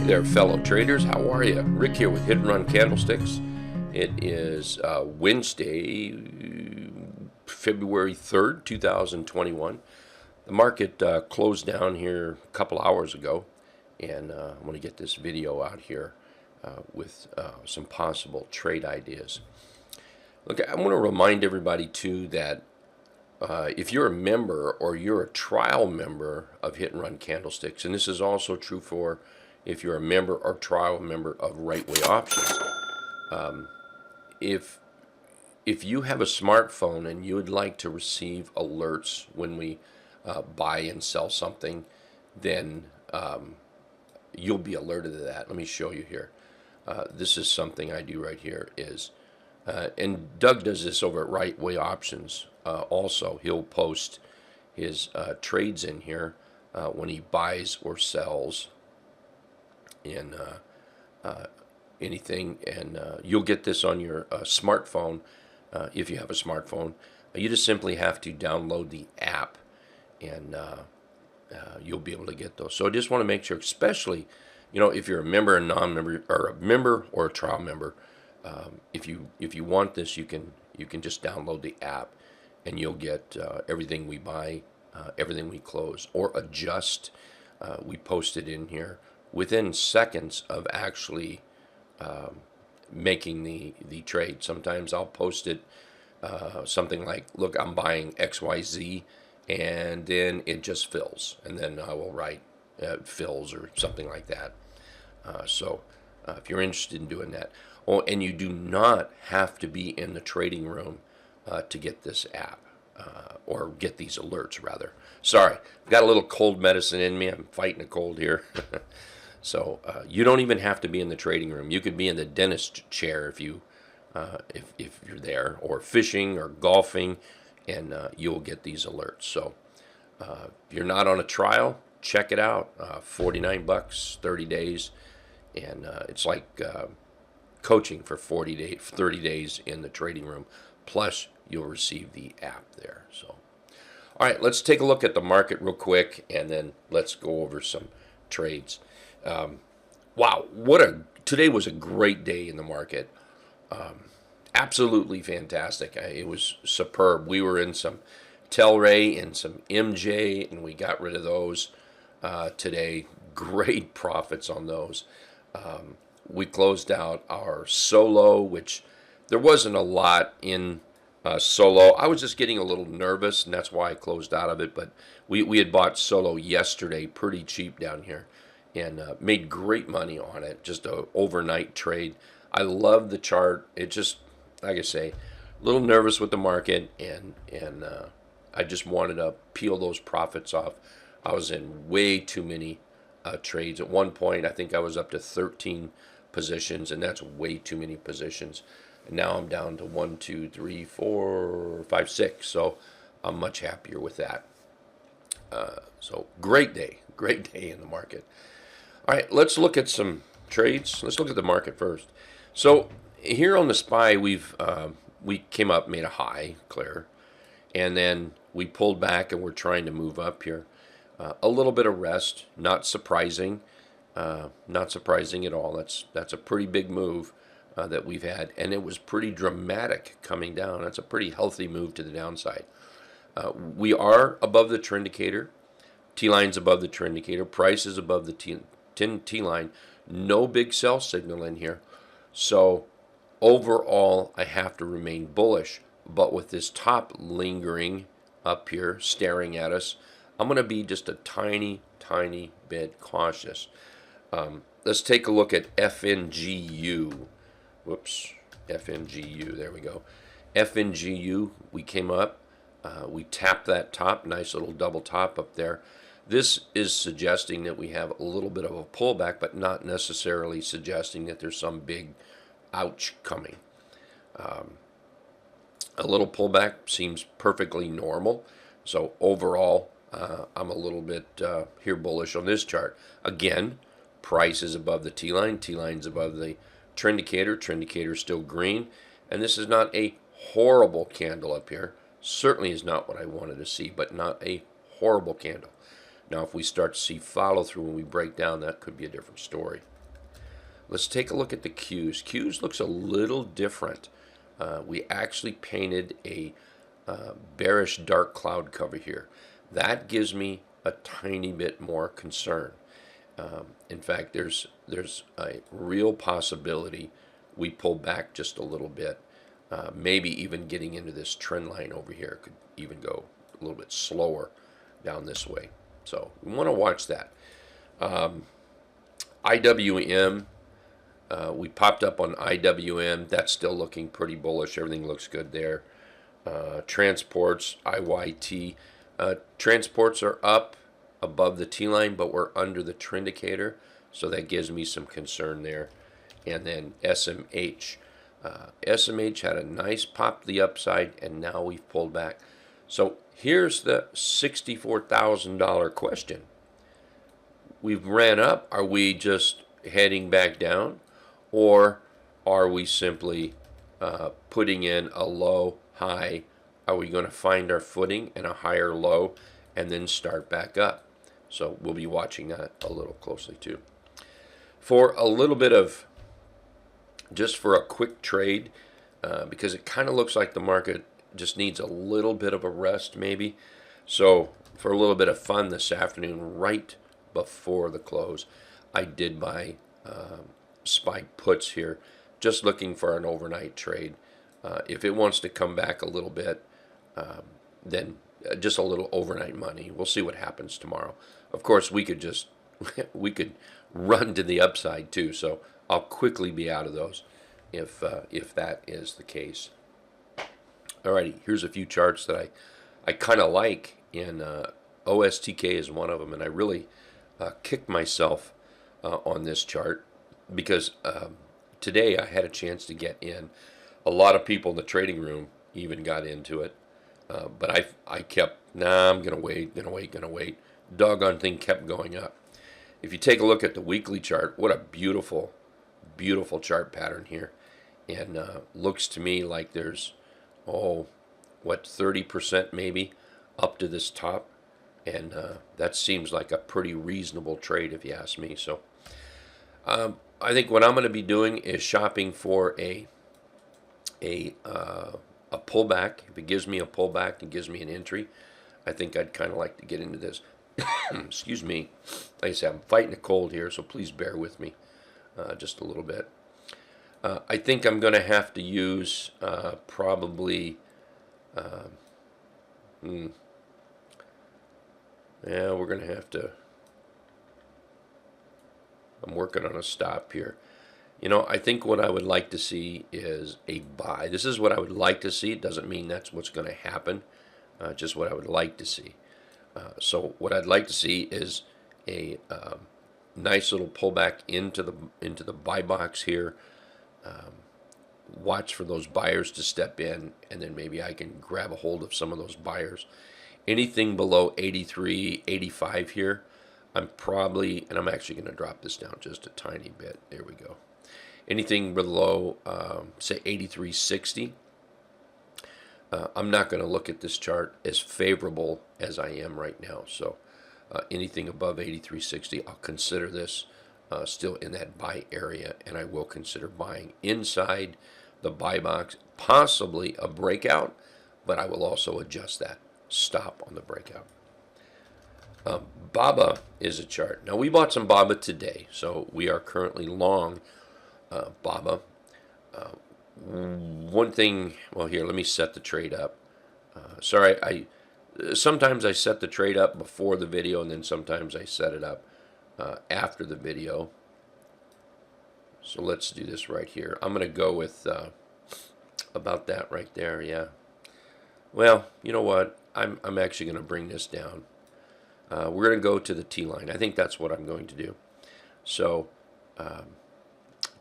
there, fellow traders. How are you? Rick here with Hit and Run Candlesticks. It is Wednesday, February 3rd, 2021. The market closed down here a couple hours ago, and I'm going to get this video out here with some possible trade ideas. Look, I want to remind everybody, too, that if you're a member or you're a trial member of Hit and Run Candlesticks, and this is also true for if you're a member or trial member of Right Way Options, if you have a smartphone and you would like to receive alerts when we buy and sell something, then you'll be alerted to that. Let me show you here. This is something I do right here is, and Doug does this over at Right Way Options also. He'll post his trades in here when he buys or sells in anything, and you'll get this on your smartphone if you have a smartphone. You just simply have to download the app, and you'll be able to get those. So I just want to make sure, especially, if you're a member, a non-member, or a member or a trial member, if you want this, you can just download the app, and you'll get everything we buy, everything we close or adjust. We post it in here within seconds of actually making the trade. Sometimes I'll post it something like, look, I'm buying XYZ, and then it just fills, and then I will write fills or something like that. So if you're interested in doing that, and you do not have to be in the trading room to get this app or get these alerts, rather. Sorry, I've got a little cold medicine in me. I'm fighting a cold here. So you don't even have to be in the trading room. You could be in the dentist chair if you're there, or fishing or golfing, and you'll get these alerts. So if you're not on a trial, check it out. $49, 30 days, and it's like coaching for 30 days in the trading room. Plus, you'll receive the app there. So, all right, let's take a look at the market real quick, and then let's go over some trades. Wow, today was a great day in the market. Absolutely fantastic. It was superb. We were in some Telray and some MJ, and we got rid of those today. Great profits on those. We closed out our solo, which there wasn't a lot in solo. I was just getting a little nervous, and that's why I closed out of it. But we had bought solo yesterday pretty cheap down here, and made great money on it. Just an overnight trade. I love the chart. It just, like I say, a little nervous with the market, and I just wanted to peel those profits off. I was in way too many trades. At one point, I think I was up to 13 positions, and that's way too many positions. And now I'm down to 1, 2, 3, 4, 5, 6. So I'm much happier with that. So great day in the market. All right, let's look at some trades. Let's look at the market first. So here on the SPY, we came up, made a high, clear, and then we pulled back, and we're trying to move up here. A little bit of rest, not surprising at all. That's a pretty big move that we've had, and it was pretty dramatic coming down. That's a pretty healthy move to the downside. We are above the Trendicator. T-line's above the Trendicator. Price is above the T-line. No big sell signal in here. So overall, I have to remain bullish. But with this top lingering up here, staring at us, I'm going to be just a tiny bit cautious. Let's take a look at FNGU. Whoops, FNGU, there we go. FNGU, we came up, we tapped that top, nice little double top up there. This is suggesting that we have a little bit of a pullback, but not necessarily suggesting that there's some big ouch coming. A little pullback seems perfectly normal. So overall, I'm a little bit here bullish on this chart. Again, price is above the T-line. T-line's above the Trendicator. Trendicator still green. And this is not a horrible candle up here. Certainly is not what I wanted to see, but not a horrible candle. Now, if we start to see follow through when we break down, that could be a different story. let's take a look at the Qs. Qs looks a little different. We actually painted a bearish dark cloud cover here. That gives me a tiny bit more concern. In fact, there's a real possibility we pull back just a little bit. Maybe even getting into this trend line over here could even go a little bit slower down this way. So we want to watch that. IWM, we popped up on IWM. That's still looking pretty bullish. Everything looks good there. Transports, IYT. Transports are up above the T line, but we're under the Trendicator, so that gives me some concern there. And then SMH. SMH had a nice pop to the upside, and now we've pulled back. So here's the $64,000 question. We've ran up. Are we just heading back down, or are we simply putting in a low high? Are we going to find our footing and a higher low and then start back up? So we'll be watching that a little closely too. For a little bit of, just for a quick trade, because it kind of looks like the market just needs a little bit of a rest maybe. So for a little bit of fun this afternoon, right before the close, I did buy spike puts here, just looking for an overnight trade. If it wants to come back a little bit, then just a little overnight money. We'll see what happens tomorrow. Of course, we could just we could run to the upside too. So I'll quickly be out of those if that is the case. Alrighty, here's a few charts that I kind of like. In OSTK is one of them, and I really kicked myself on this chart because today I had a chance to get in. A lot of people in the trading room even got into it, but I kept, I'm gonna wait. Doggone thing kept going up. If you take a look at the weekly chart, what a beautiful chart pattern here, and looks to me like there's 30% maybe up to this top, and that seems like a pretty reasonable trade if you ask me. So I think what I'm going to be doing is shopping for a pullback. If it gives me a pullback and gives me an entry, I think I'd kind of like to get into this. Excuse me. Like I said, I'm fighting a cold here, so please bear with me just a little bit. I think I'm going to have to use probably, we're going to have to, I'm working on a stop here. You know, I think what I would like to see is a buy. This is what I would like to see. It doesn't mean that's what's going to happen, just what I would like to see. So what I'd like to see is a nice little pullback into the buy box here. Watch for those buyers to step in, and then maybe I can grab a hold of some of those buyers. Anything below 83, 85 here, I'm probably, and I'm actually going to drop this down just a tiny bit. There we go. Anything below, say 83.60, I'm not going to look at this chart as favorable as I am right now. So anything above 83.60, I'll consider this still in that buy area, and I will consider buying inside the buy box, possibly a breakout, but I will also adjust that stop on the breakout. BABA is a chart. Now, we bought some BABA today, so we are currently long BABA. One thing, well, here, let me set the trade up. Sorry, sometimes I set the trade up before the video, and then sometimes I set it up after the video. So let's do this right here. I'm going to go with about that right there, yeah. Well, you know what? I'm actually going to bring this down. We're going to go to the T-line. I think that's what I'm going to do. So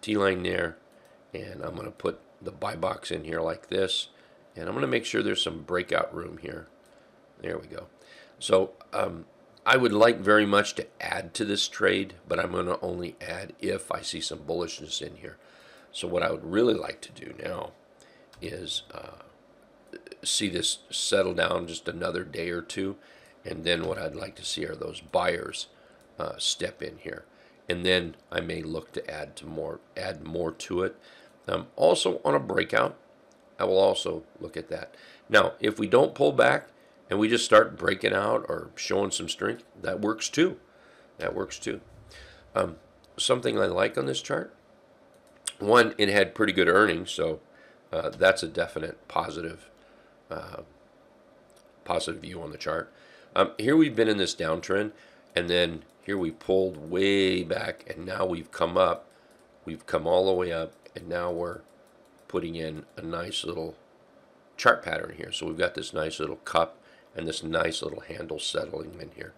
T-line there, and I'm going to put the buy box in here like this, and I'm going to make sure there's some breakout room here. There we go. So I would like very much to add to this trade, but I'm going to only add if I see some bullishness in here. So what I would really like to do now is see this settle down just another day or two, and then what I'd like to see are those buyers step in here. and then I may look to add more to it. Also on a breakout, I will also look at that. Now, if we don't pull back and we just start breaking out or showing some strength, that works too. That works too. Something I like on this chart, one, it had pretty good earnings, so that's a definite positive view on the chart. Here we've been in this downtrend, and then here we pulled way back, and now we've come up. We've come all the way up, and now we're putting in a nice little chart pattern here. So we've got this nice little cup and this nice little handle settling in here.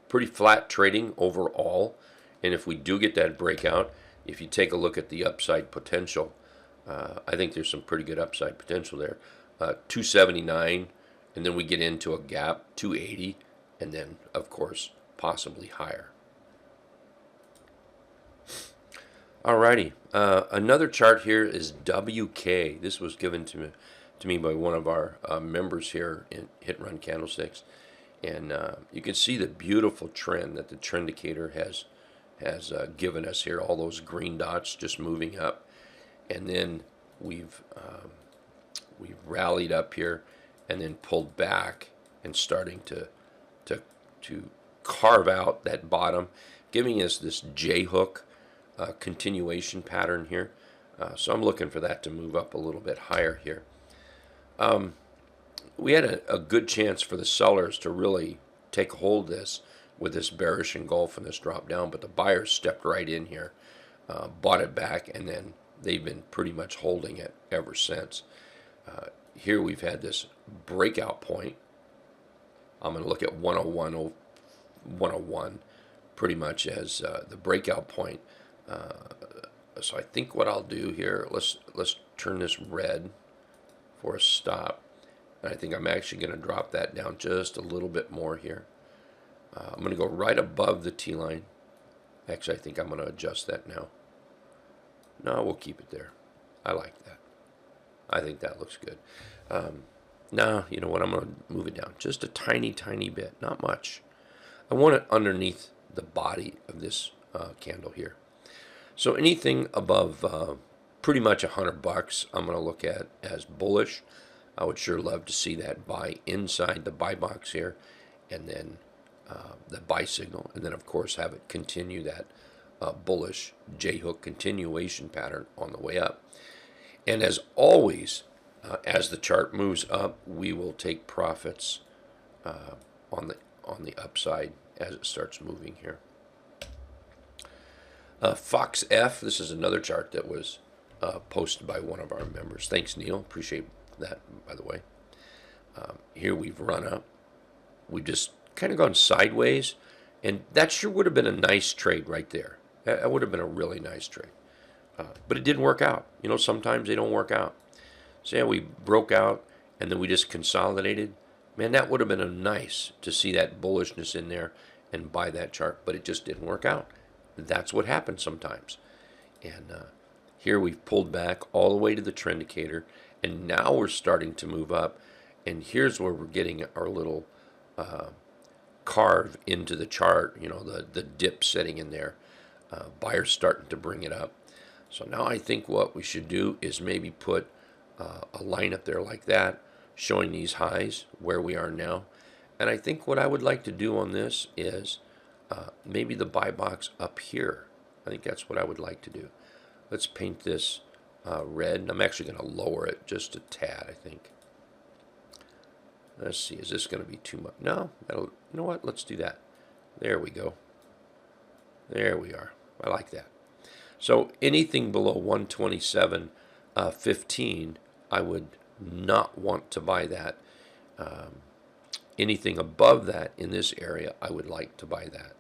Pretty flat trading overall, and if we do get that breakout, if you take a look at the upside potential, I think there's some pretty good upside potential there. 279, and then we get into a gap, 280, and then, of course, possibly higher. Alrighty, another chart here is WK. This was given to me by one of our members here in Hit Run Candlesticks, and you can see the beautiful trend that the Trendicator has given us here. All those green dots just moving up, and then we've rallied up here, and then pulled back and starting to carve out that bottom, giving us this J hook continuation pattern here. So I'm looking for that to move up a little bit higher here. We had a good chance for the sellers to really take hold of this with this bearish engulf and this drop down, but the buyers stepped right in here, bought it back, and then they've been pretty much holding it ever since. Here we've had this breakout point. I'm going to look at 101 pretty much as the breakout point. So I think what I'll do here, let's turn this red for a stop. And I think I'm actually going to drop that down just a little bit more here. I'm going to go right above the T line. Actually, I think I'm going to adjust that now. No, we'll keep it there. I like that. I think that looks good. Now, you know what? I'm going to move it down just a tiny, tiny bit. Not much. I want it underneath the body of this candle here. So anything above pretty much $100, I'm going to look at as bullish. I would sure love to see that buy inside the buy box here, and then the buy signal, and then of course have it continue that bullish J-hook continuation pattern on the way up. And as always, as the chart moves up, we will take profits on the upside as it starts moving here. Fox F, this is another chart that was posted by one of our members. Thanks, Neil. Appreciate that, by the way. Here we've run up. We've just kind of gone sideways, and that sure would have been a nice trade right there. That would have been a really nice trade. But it didn't work out. You know, sometimes they don't work out. So yeah, we broke out, and then we just consolidated. Man, that would have been nice to see that bullishness in there and buy that chart, but it just didn't work out. That's what happens sometimes. And here we've pulled back all the way to the Trendicator, and now we're starting to move up. And here's where we're getting our little carve into the chart, you know, the dip sitting in there. Buyers starting to bring it up. So now I think what we should do is maybe put a line up there like that, showing these highs where we are now. And I think what I would like to do on this is maybe the buy box up here. I think that's what I would like to do. Let's paint this red. I'm actually going to lower it just a tad, I think. Let's see, is this going to be too much? No, you know what? Let's do that. There we go. There we are. I like that. So anything below 127.15, I would not want to buy that. Anything above that in this area, I would like to buy that.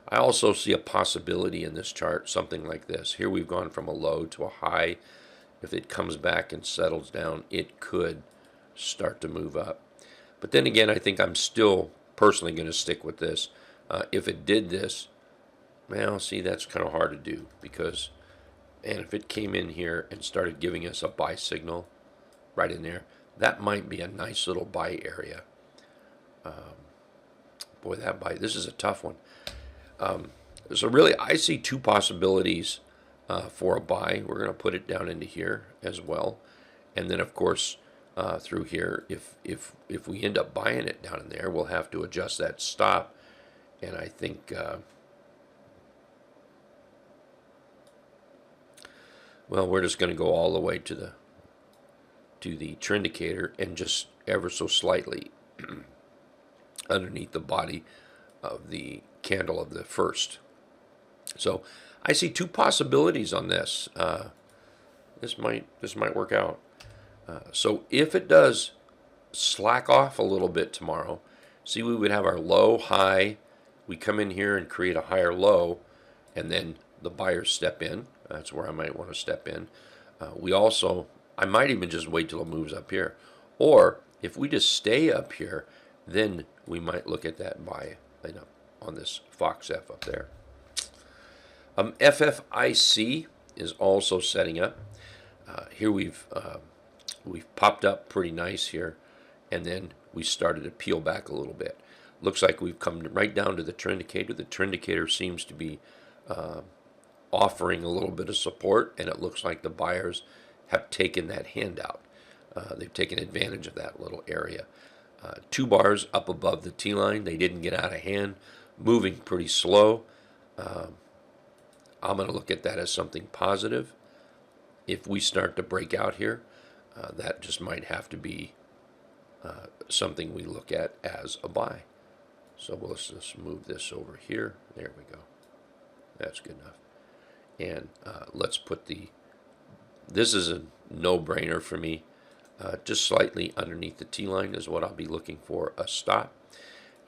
I also see a possibility in this chart, something like this. Here we've gone from a low to a high. If it comes back and settles down, it could start to move up. But then again, I think I'm still personally going to stick with this. If it did this, well, see, that's kind of hard to do because, and if it came in here and started giving us a buy signal right in there, that might be a nice little buy area. Boy, that buy, this is a tough one. So really, I see two possibilities for a buy. We're going to put it down into here as well. And then, of course, through here, if we end up buying it down in there, we'll have to adjust that stop. And I think, well, we're just going to go all the way to the Trendicator and just ever so slightly underneath the body of the candle of the first. So I see two possibilities on this. This might work out. So if it does slack off a little bit tomorrow, see, we would have our low, high. We come in here and create a higher low, and then the buyers step in. That's where I might want to step in. I might even just wait till it moves up here. Or if we just stay up here, then we might look at that buy on this Fox F up there. FFIC is also setting up. Here we've popped up pretty nice here, and then we started to peel back a little bit. Looks like we've come right down to the Trendicator. The Trendicator seems to be offering a little bit of support, and it looks like the buyers have taken that handout. They've taken advantage of that little area. 2 bars up above the T-line. They didn't get out of hand, moving pretty slow. I'm going to look at that as something positive. If we start to break out here, that just might have to be something we look at as a buy. So let's just move this over here. There we go. That's good enough. And let's put this is a no-brainer for me. Just slightly underneath the T-line is what I'll be looking for a stop.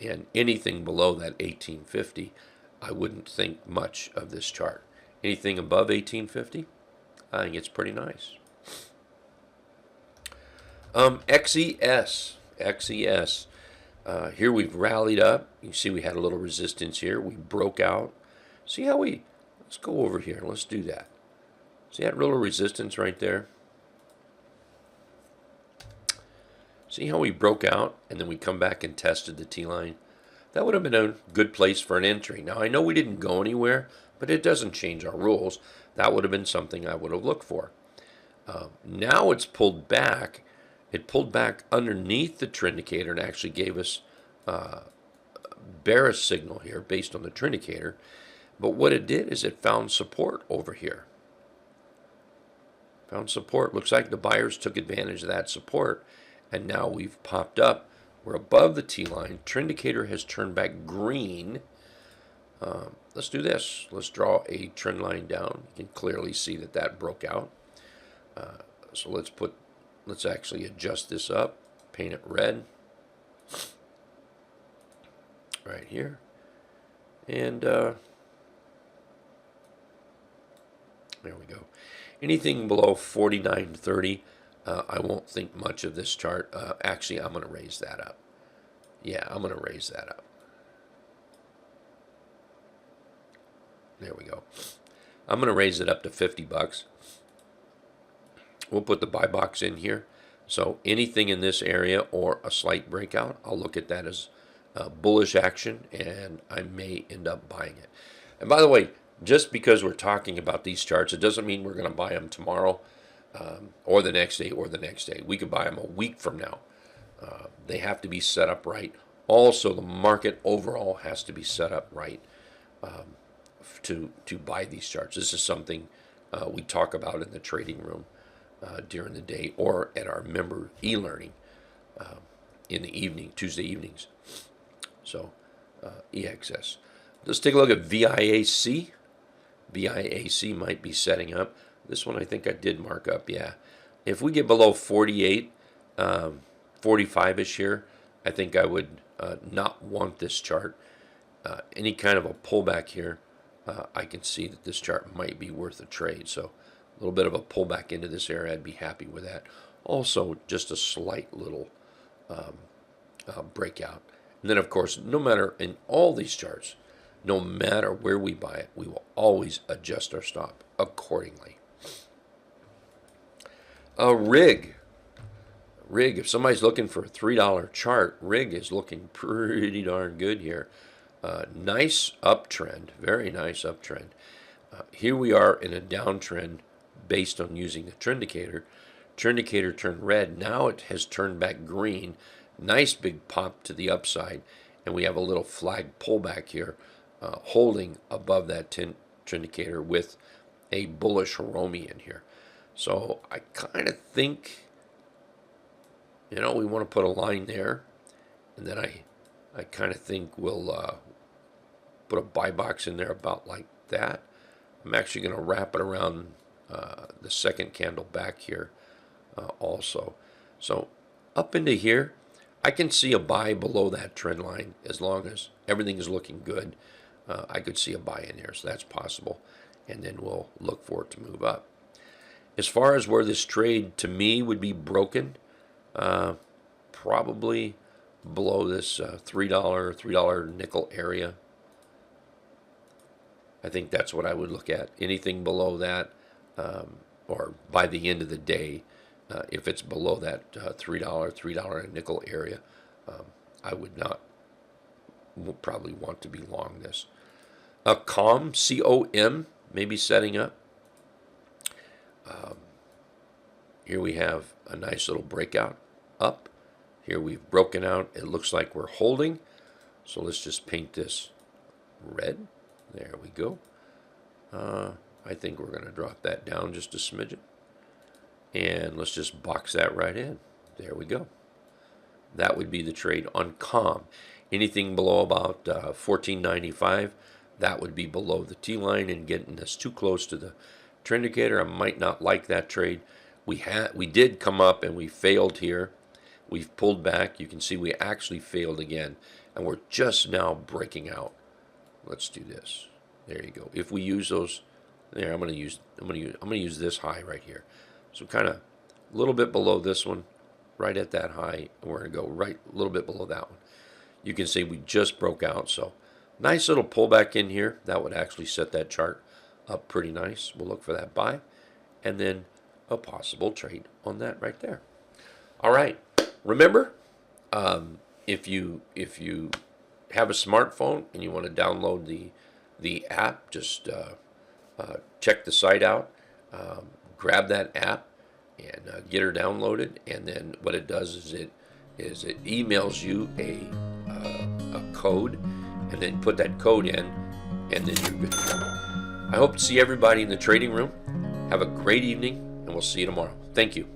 And anything below that 1850, I wouldn't think much of this chart. Anything above 1850, I think it's pretty nice. XES. Here we've rallied up. You see we had a little resistance here. We broke out. See how let's go over here. Let's do that. See that little resistance right there? See how we broke out and then we come back and tested the T-line? That would have been a good place for an entry. Now, I know we didn't go anywhere, but it doesn't change our rules. That would have been something I would have looked for. Now it's pulled back. It pulled back underneath the Trendicator and actually gave us a bearish signal here based on the Trendicator. But what it did is it found support over here. Found support. Looks like the buyers took advantage of that support. And now we've popped up. We're above the T-line. Trendicator has turned back green. Let's do this. Let's draw a trend line down. You can clearly see that that broke out. So let's actually adjust this up. Paint it red. Right here. And there we go. Anything below 49.30, I won't think much of this chart. Actually, I'm going to raise that up. Yeah, I'm going to raise that up. There we go. I'm going to raise it up to 50 bucks. We'll put the buy box in here. So anything in this area or a slight breakout, I'll look at that as bullish action, and I may end up buying it. And by the way, just because we're talking about these charts, it doesn't mean we're going to buy them tomorrow or the next day or the next day. We could buy them a week from now. They have to be set up right. Also, the market overall has to be set up right to buy these charts. This is something we talk about in the trading room during the day or at our member e-learning in the evening, Tuesday evenings. So EXS. Let's take a look at VIAC. VIAC might be setting up. This one I think I did mark up, yeah. If we get below 48, 45-ish here, I think I would not want this chart. Any kind of a pullback here, I can see that this chart might be worth a trade. So a little bit of a pullback into this area, I'd be happy with that. Also, just a slight little breakout. And then, of course, no matter in all these charts, no matter where we buy it, we will always adjust our stop accordingly. RIG. Rig, if somebody's looking for a $3 chart, Rig is looking pretty darn good here. Nice uptrend, very nice uptrend. Here we are in a downtrend based on using the Trendicator. Trendicator turned red. Now it has turned back green. Nice big pop to the upside. And we have a little flag pullback here, holding above that Trendicator with a bullish Hiromi in here. So I kind of think, we want to put a line there. And then I kind of think we'll put a buy box in there about like that. I'm actually going to wrap it around the second candle back here also. So up into here, I can see a buy below that trend line as long as everything is looking good. I could see a buy in there, so that's possible. And then we'll look for it to move up. As far as where this trade to me would be broken, probably below this $3 nickel area. I think that's what I would look at. Anything below that, or by the end of the day, if it's below that $3 nickel area, I would probably want to be long this. COM, C-O-M, maybe setting up. Here we have a nice little breakout up. Here we've broken out. It looks like we're holding. So let's just paint this red. There we go. I think we're going to drop that down just a smidgen. And let's just box that right in. There we go. That would be the trade on COM. Anything below about 14.95, that would be below the T line and getting us too close to the Trendicator. I might not like that trade. We did come up and we failed here. We've pulled back. You can see we actually failed again, and we're just now breaking out. Let's do this. There you go. If we use those, there I'm going to use this high right here. So kind of a little bit below this one, right at that high, and we're going to go right a little bit below that one. You can see we just broke out. So nice little pullback in here. That would actually set that chart up pretty nice. We'll look for that buy, and then a possible trade on that right there. All right. Remember, if you have a smartphone and you want to download the app, just check the site out, grab that app, and get her downloaded. And then what it does is it emails you a code, and then put that code in, and then you're good to go. I hope to see everybody in the trading room. Have a great evening, and we'll see you tomorrow. Thank you.